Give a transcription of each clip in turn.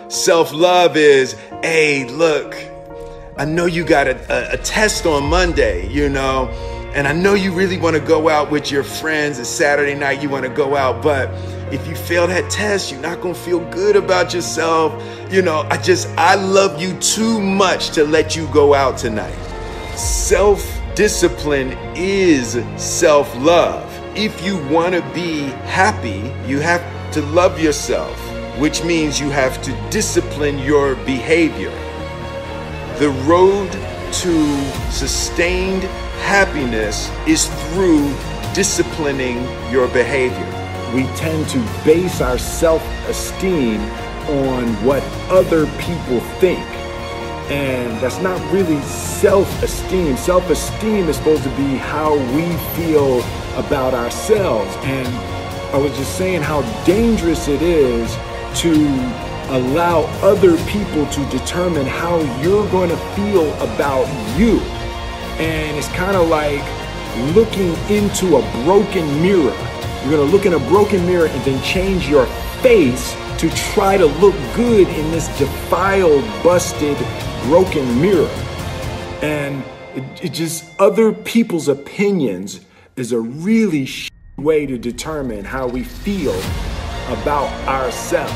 Self-love is, hey, look, I know you got a test on Monday, and I know you really want to go out with your friends. It's Saturday night, you want to go out, but if you fail that test, you're not going to feel good about yourself. I love you too much to let you go out tonight. Self-discipline is self-love. If you want to be happy, you have to love yourself, which means you have to discipline your behavior. The road to sustained happiness is through disciplining your behavior. We tend to base our self-esteem on what other people think. And that's not really self-esteem. Self-esteem is supposed to be how we feel about ourselves. And I was just saying how dangerous it is to allow other people to determine how you're going to feel about you. And it's kind of like looking into a broken mirror. You're going to look in a broken mirror and then change your face to try to look good in this defiled, busted, broken mirror. And it just, other people's opinions is a really way to determine how we feel about ourselves.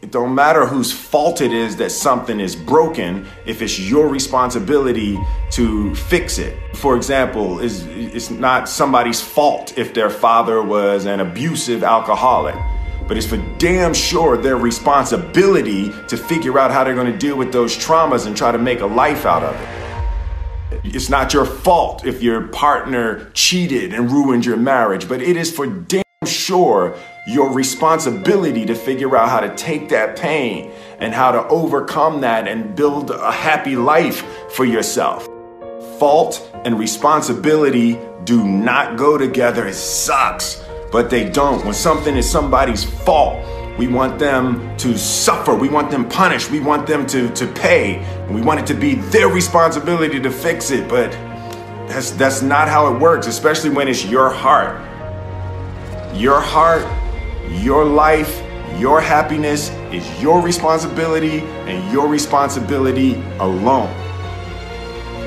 It don't matter whose fault it is that something is broken if it's your responsibility to fix it. For example, it's not somebody's fault if their father was an abusive alcoholic, but it's for damn sure their responsibility to figure out how they're going to deal with those traumas and try to make a life out of it. It's not your fault if your partner cheated and ruined your marriage, but it is for damn sure your responsibility to figure out how to take that pain and how to overcome that and build a happy life for yourself. Fault and responsibility do not go together. It sucks, but they don't. When something is somebody's fault, we want them to suffer. We want them punished. We want them to pay. We want it to be their responsibility to fix it, but that's not how it works, especially when it's your heart. Your heart, your life, your happiness is your responsibility and your responsibility alone.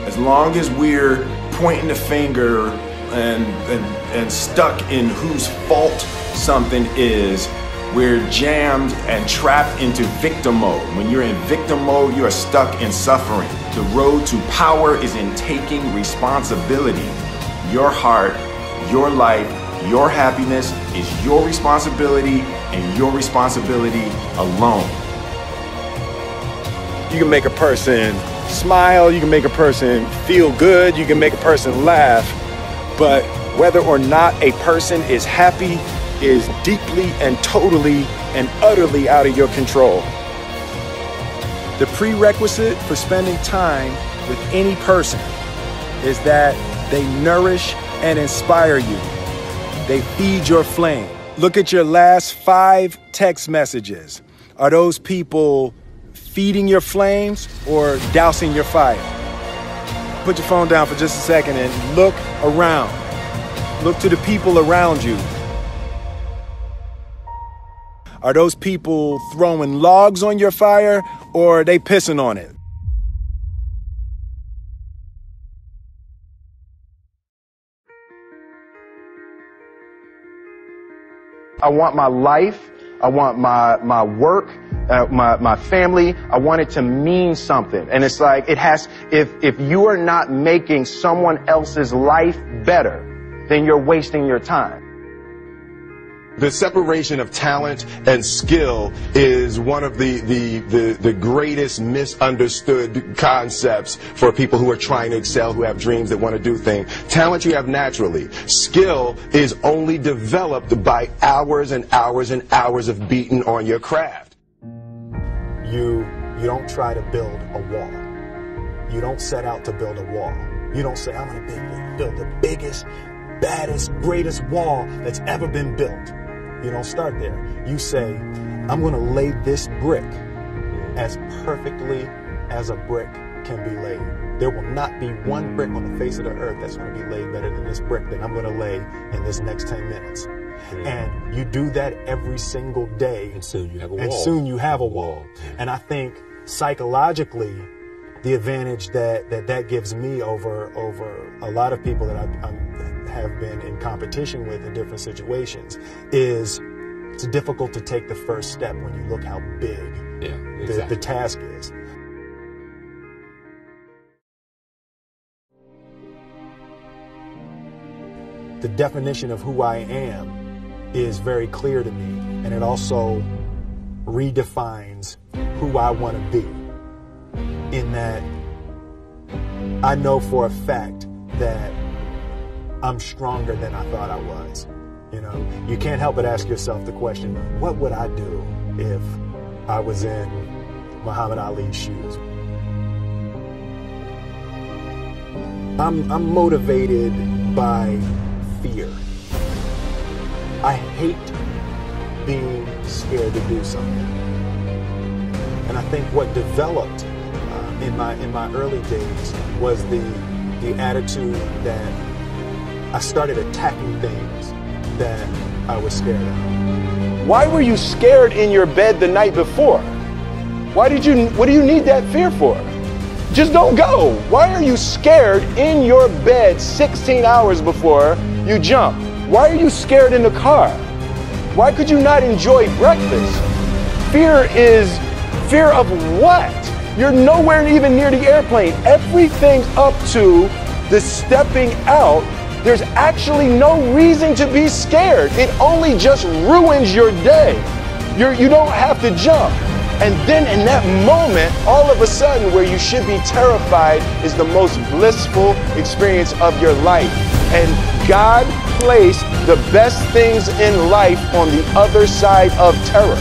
As long as we're pointing the finger and stuck in whose fault something is, we're jammed and trapped into victim mode. When you're in victim mode, you are stuck in suffering. The road to power is in taking responsibility. Your heart, your life, your happiness is your responsibility and your responsibility alone. You can make a person smile, you can make a person feel good, you can make a person laugh, but whether or not a person is happy is deeply and totally and utterly out of your control. The prerequisite for spending time with any person is that they nourish and inspire you. They feed your flame. Look at your last 5 text messages. Are those people feeding your flames or dousing your fire? Put your phone down for just a second and look around. Look to the people around you. Are those people throwing logs on your fire or are they pissing on it? I want my life, I want my work, my family, I want it to mean something. And it's like, if you are not making someone else's life better, then you're wasting your time. The separation of talent and skill is one of the greatest misunderstood concepts for people who are trying to excel, who have dreams that want to do things. Talent you have naturally. Skill is only developed by hours and hours and hours of beating on your craft. You don't try to build a wall. You don't set out to build a wall. You don't say, I'm going to build the biggest, baddest, greatest wall that's ever been built. You don't start there. You say, I'm going to lay this brick as perfectly as a brick can be laid. There will not be one brick on the face of the earth that's going to be laid better than this brick that I'm going to lay in this next 10 minutes. And you do that every single day. And soon you have a wall. And soon you have a wall. And I think psychologically, the advantage that gives me over a lot of people that I have been in competition with in different situations is it's difficult to take the first step when you look how big the task is. The definition of who I am is very clear to me, and it also redefines who I want to be, in that I know for a fact that I'm stronger than I thought I was. You know, you can't help but ask yourself the question, what would I do if I was in Muhammad Ali's shoes? I'm motivated by fear. I hate being scared to do something. And I think what developed in my early days was the attitude that I started attacking things that I was scared of. Why were you scared in your bed the night before? What do you need that fear for? Just don't go. Why are you scared in your bed 16 hours before you jump? Why are you scared in the car? Why could you not enjoy breakfast? Fear of what? You're nowhere even near the airplane. Everything up to the stepping out, there's actually no reason to be scared. It only just ruins your day. You don't have to jump. And then in that moment, all of a sudden, where you should be terrified is the most blissful experience of your life. And God placed the best things in life on the other side of terror.